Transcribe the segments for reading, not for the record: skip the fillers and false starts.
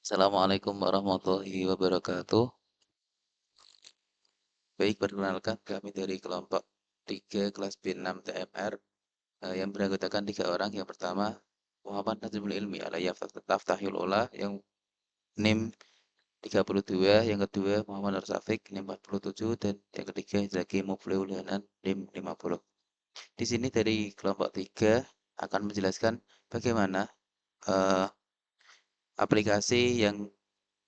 Assalamualaikum warahmatullahi wabarakatuh. Baik, perkenalkan kami dari kelompok 3 kelas B6 TMR yang beranggotakan 3 orang. Yang pertama, Muhammad Nazmul Ilmi alayya Taftahil Ula yang NIM 32, yang kedua Muhammad Nur Safik NIM 47, dan yang ketiga Zaki Muflihul Hanan NIM 50. Di sini dari kelompok 3 akan menjelaskan bagaimana eh, aplikasi yang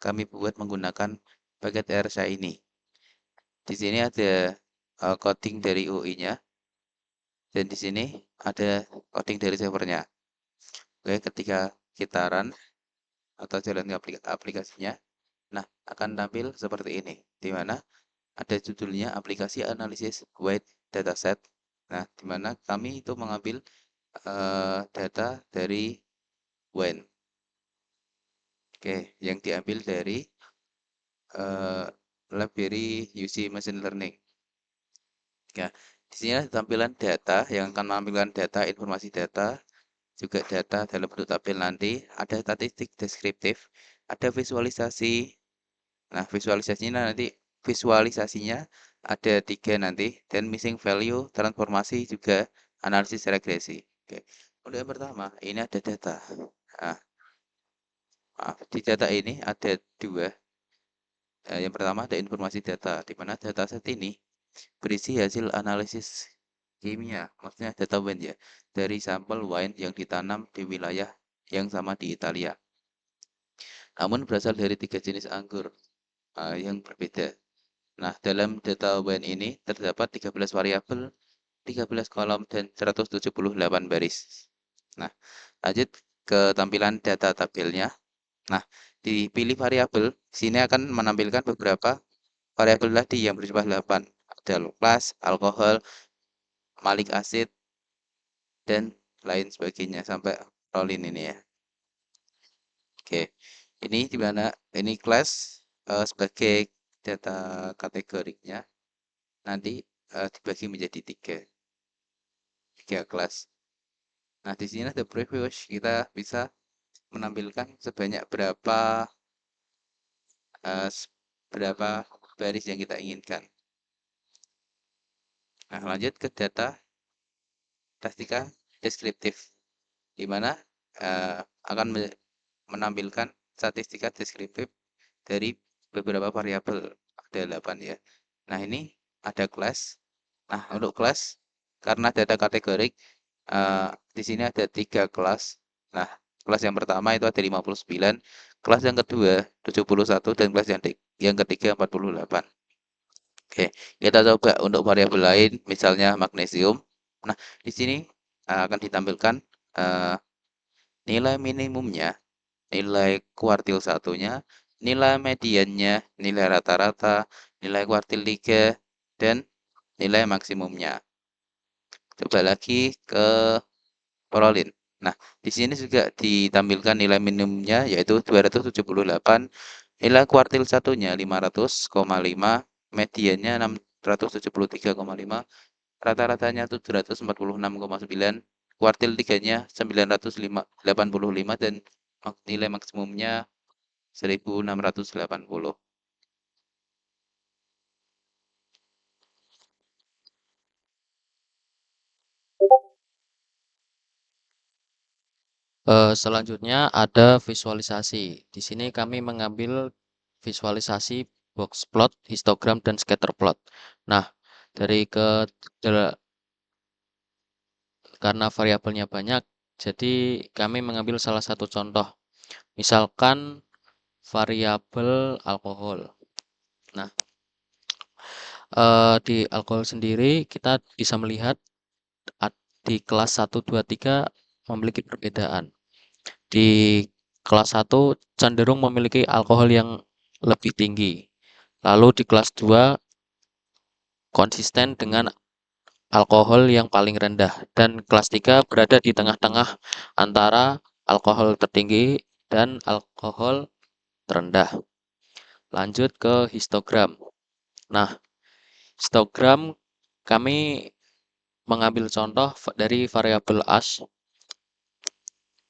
kami buat menggunakan paket RSA ini. Di sini ada coding dari UI-nya, dan di sini ada coding dari servernya. Oke, ketika kita run atau jalan aplikasinya, nah akan tampil seperti ini, di mana ada judulnya aplikasi analisis wide dataset. Nah, di mana kami itu mengambil data dari WAN. Oke, yang diambil dari library UC Machine Learning. Ya, di sini ada tampilan data yang akan menampilkan data, informasi data, juga data dalam bentuk tabel nanti, ada statistik deskriptif, ada visualisasi. Nah, visualisasinya ada 3 nanti, dan missing value, transformasi, juga analisis regresi. Oke. Untuk yang pertama, ini ada data. Nah, maaf, di data ini ada 2. Yang pertama ada informasi data, di mana dataset ini berisi hasil analisis kimia, maksudnya data wine ya, dari sampel wine yang ditanam di wilayah yang sama di Italia. Namun berasal dari 3 jenis anggur yang berbeda. Nah, dalam data wine ini terdapat 13 variabel, 13 kolom, dan 178 baris. Nah, lanjut ke tampilan data tabelnya. Nah, dipilih variabel, sini akan menampilkan beberapa variabel tadi yang berjumlah 8. Ada kelas, alkohol, malic acid, dan lain sebagainya sampai rolin ini ya. Oke, ini di mana ini kelas sebagai data kategorinya nanti dibagi menjadi 3 kelas. Nah, di sini ada preview, kita bisa menampilkan sebanyak eh, berapa baris yang kita inginkan. Nah, lanjut ke data statistika deskriptif, di mana akan menampilkan statistika deskriptif dari beberapa variabel, ada 8 ya. Nah, ini ada kelas. Nah, untuk kelas, karena data kategorik, di sini ada 3 kelas. Nah, kelas yang pertama itu ada 59, kelas yang kedua 71, dan kelas yang ketiga 48. Oke, kita coba untuk variabel lain, misalnya magnesium. Nah, di sini akan ditampilkan nilai minimumnya, nilai kuartil satunya, nilai mediannya, nilai rata-rata, nilai kuartil 3, dan nilai maksimumnya. Coba lagi ke prolin. Nah, di sini juga ditampilkan nilai minimumnya yaitu 278, nilai kuartil satunya 500,5, mediannya 673,5, rata-ratanya 746,9, kuartil 3-nya 985, dan nilai maksimumnya 1680. Selanjutnya ada visualisasi. Di sini kami mengambil visualisasi box plot, histogram, dan scatter plot. Nah, dari karena variabelnya banyak, jadi kami mengambil salah satu contoh. Misalkan variabel alkohol. Nah, di alkohol sendiri kita bisa melihat di kelas 1, 2, 3 memiliki perbedaan. Di kelas 1 cenderung memiliki alkohol yang lebih tinggi. Lalu di kelas 2 konsisten dengan alkohol yang paling rendah. Dan kelas 3 berada di tengah-tengah antara alkohol tertinggi dan alkohol terendah. Lanjut ke histogram. Nah, histogram kami mengambil contoh dari variabel ASH.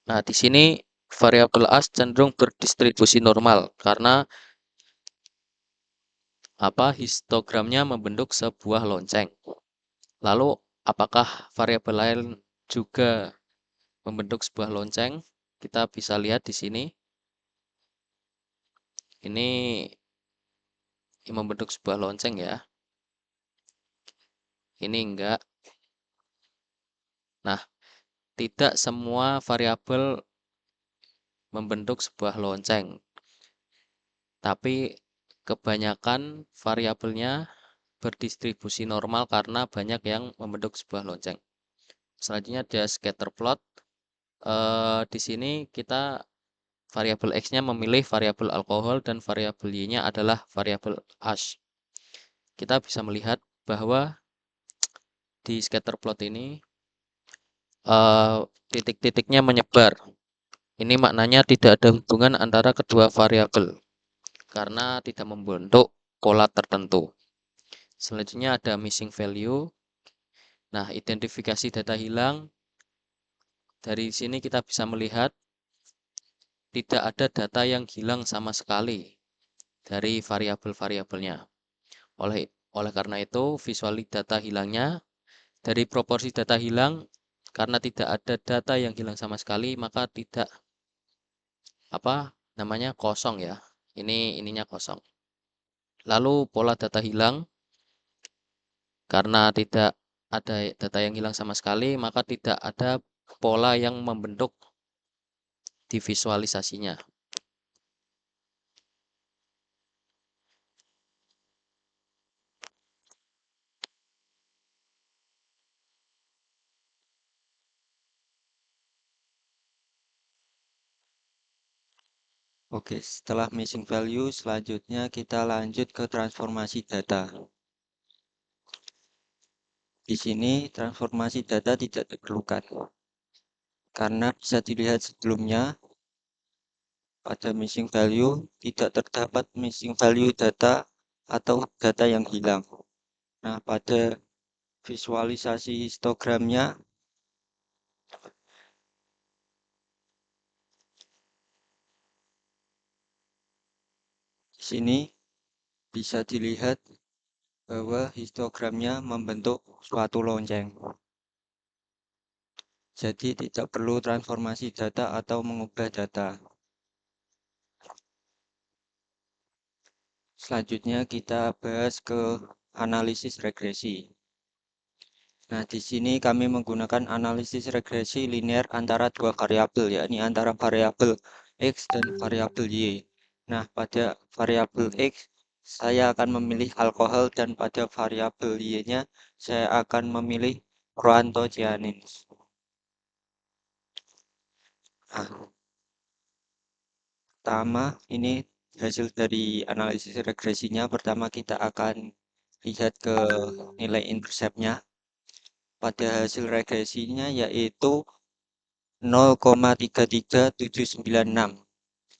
Nah, di sini variabel As cenderung berdistribusi normal karena histogramnya membentuk sebuah lonceng. Lalu apakah variabel lain juga membentuk sebuah lonceng? Kita bisa lihat di sini. Ini membentuk sebuah lonceng ya. Ini enggak. Nah, tidak semua variabel membentuk sebuah lonceng, tapi kebanyakan variabelnya berdistribusi normal karena banyak yang membentuk sebuah lonceng. Selanjutnya ada scatter plot. Di sini kita variabel X-nya memilih variabel alkohol dan variabel Y-nya adalah variabel ash. Kita bisa melihat bahwa di scatter plot ini titik-titiknya menyebar. Ini maknanya tidak ada hubungan antara kedua variabel karena tidak membentuk pola tertentu. Selanjutnya ada missing value. Nah, identifikasi data hilang. Dari sini kita bisa melihat tidak ada data yang hilang sama sekali dari variabel-variabelnya. Oleh karena itu, visualisasi data hilangnya dari proporsi data hilang, karena tidak ada data yang hilang sama sekali, maka tidak kosong ya. Ininya kosong. Lalu pola data hilang, karena tidak ada data yang hilang sama sekali, maka tidak ada pola yang membentuk di visualisasinya. Oke, setelah missing value, selanjutnya kita lanjut ke transformasi data. Di sini transformasi data tidak diperlukan, karena bisa dilihat sebelumnya pada missing value tidak terdapat missing value data atau data yang hilang. Nah, pada visualisasi histogramnya, di sini bisa dilihat bahwa histogramnya membentuk suatu lonceng. Jadi tidak perlu transformasi data atau mengubah data. Selanjutnya kita bahas ke analisis regresi. Nah, di sini kami menggunakan analisis regresi linear antara dua variabel, yakni antara variabel X dan variabel Y. Nah, pada variabel X saya akan memilih alkohol dan pada variabel Y-nya saya akan memilih proanthocyanins. Nah, pertama ini hasil dari analisis regresinya. Pertama kita akan lihat ke nilai interceptnya. Pada hasil regresinya yaitu 0,33796.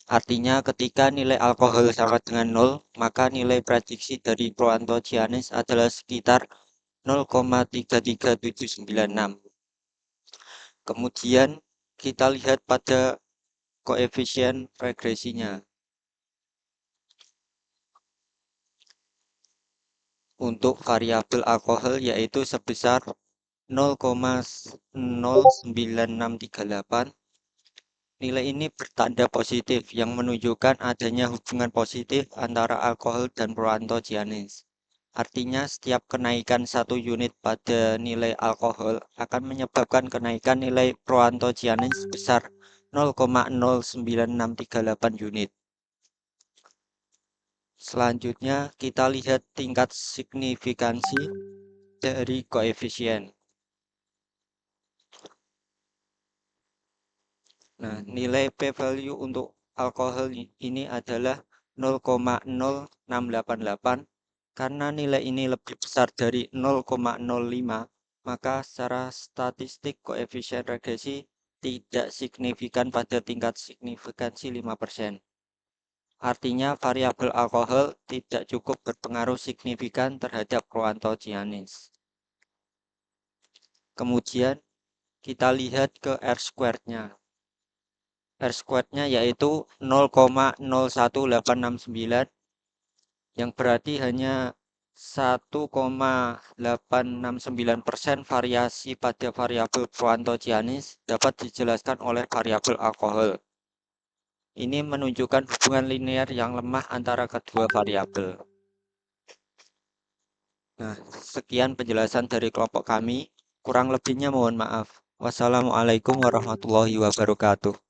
Artinya ketika nilai alkohol sama dengan 0, maka nilai prediksi dari proanthocyanins adalah sekitar 0,33796. Kemudian kita lihat pada koefisien regresinya. Untuk variabel alkohol yaitu sebesar 0,09638. Nilai ini bertanda positif yang menunjukkan adanya hubungan positif antara alkohol dan proanthocyanins. Artinya setiap kenaikan 1 unit pada nilai alkohol akan menyebabkan kenaikan nilai proanthocyanins sebesar 0,09638 unit. Selanjutnya kita lihat tingkat signifikansi dari koefisien. Nah, nilai p-value untuk alkohol ini adalah 0,0688. Karena nilai ini lebih besar dari 0,05, maka secara statistik koefisien regresi tidak signifikan pada tingkat signifikansi 5%. Artinya variabel alkohol tidak cukup berpengaruh signifikan terhadap proanthocyanins. Kemudian kita lihat ke R-squared-nya. R squared-nya yaitu 0,01869 yang berarti hanya 1,869% variasi pada variabel proantocianis dapat dijelaskan oleh variabel alkohol. Ini menunjukkan hubungan linear yang lemah antara kedua variabel. Nah, sekian penjelasan dari kelompok kami. Kurang lebihnya mohon maaf. Wassalamualaikum warahmatullahi wabarakatuh.